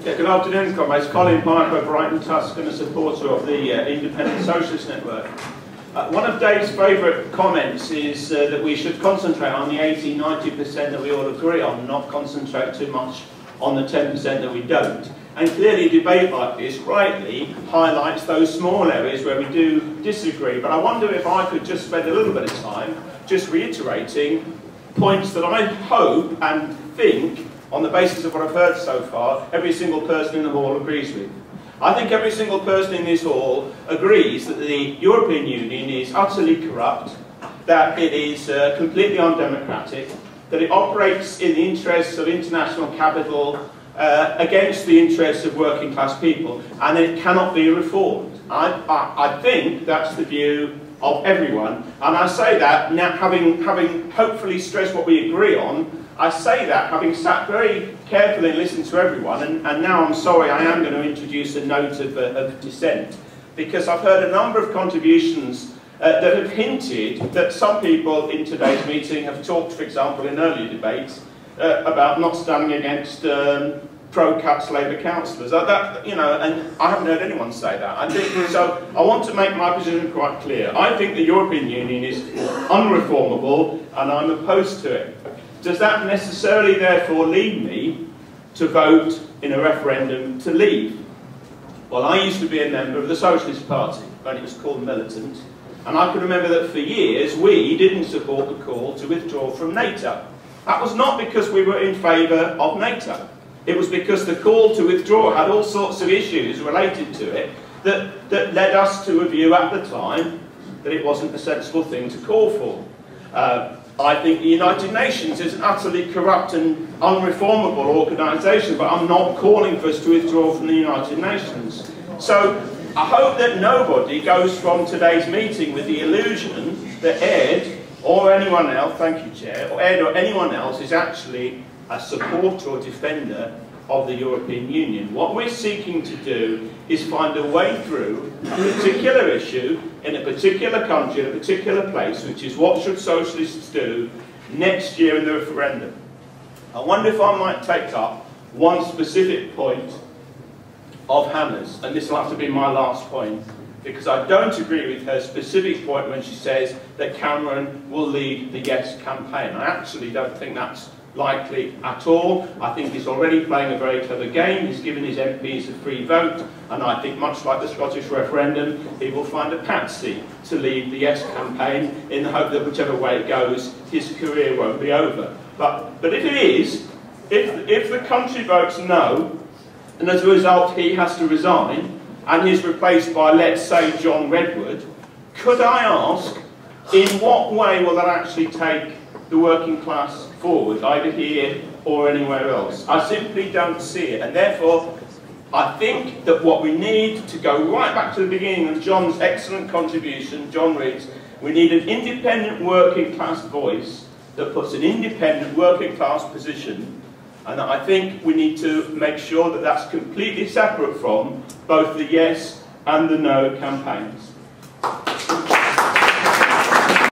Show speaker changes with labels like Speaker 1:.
Speaker 1: Yeah, good afternoon, comrades. Colin Piper, Brighton TUSC, and a supporter of the Independent Socialist Network. One of Dave's favourite comments is that we should concentrate on the 80–90% that we all agree on, not concentrate too much on the 10% that we don't. And clearly, debate like this rightly highlights those small areas where we do disagree. But I wonder if I could just spend a little bit of time just reiterating points that I hope and think, on the basis of what I've heard so far, every single person in the hall agrees with. I think every single person in this hall agrees that the European Union is utterly corrupt, that it is completely undemocratic, that it operates in the interests of international capital against the interests of working class people, and that it cannot be reformed. I think that's the view of everyone, and I say that now having hopefully stressed what we agree on. I say that having sat very carefully and listened to everyone, and now I'm sorry, I am going to introduce a note of dissent, because I've heard a number of contributions that have hinted that some people in today's meeting have talked, for example, in earlier debates, about not standing against pro-cuts Labour councillors. And I haven't heard anyone say that. I think so. I want to make my position quite clear. I think the European Union is unreformable, and I'm opposed to it. Does that necessarily therefore lead me to vote in a referendum to leave? Well, I used to be a member of the Socialist Party when it was called Militant, and I can remember that for years we didn't support the call to withdraw from NATO. That was not because we were in favour of NATO. It was because the call to withdraw had all sorts of issues related to it that led us to a view at the time that it wasn't a sensible thing to call for. I think the United Nations is an utterly corrupt and unreformable organisation, but I'm not calling for us to withdraw from the United Nations. So I hope that nobody goes from today's meeting with the illusion that Ed or anyone else, thank you Chair, or Ed or anyone else is actually a supporter or defender of the European Union. What we're seeking to do is find a way through a particular issue in a particular country, in a particular place, which is what should socialists do next year in the referendum. I wonder if I might take up one specific point of Hannah's, and this will have to be my last point, because I don't agree with her specific point when she says that Cameron will lead the Yes campaign. I actually don't think that's likely at all. I think he's already playing a very clever game. He's given his MPs a free vote, and I think much like the Scottish referendum, he will find a patsy to lead the Yes campaign in the hope that whichever way it goes, his career won't be over. But if it is, if the country votes no, and as a result he has to resign, and he's replaced by, let's say, John Redwood, could I ask, in what way will that actually take the working class forward, either here or anywhere else? I simply don't see it, and therefore I think that what we need, to go right back to the beginning of John's excellent contribution, John reads, we need an independent working class voice that puts an independent working class position, and I think we need to make sure that that's completely separate from both the yes and the no campaigns.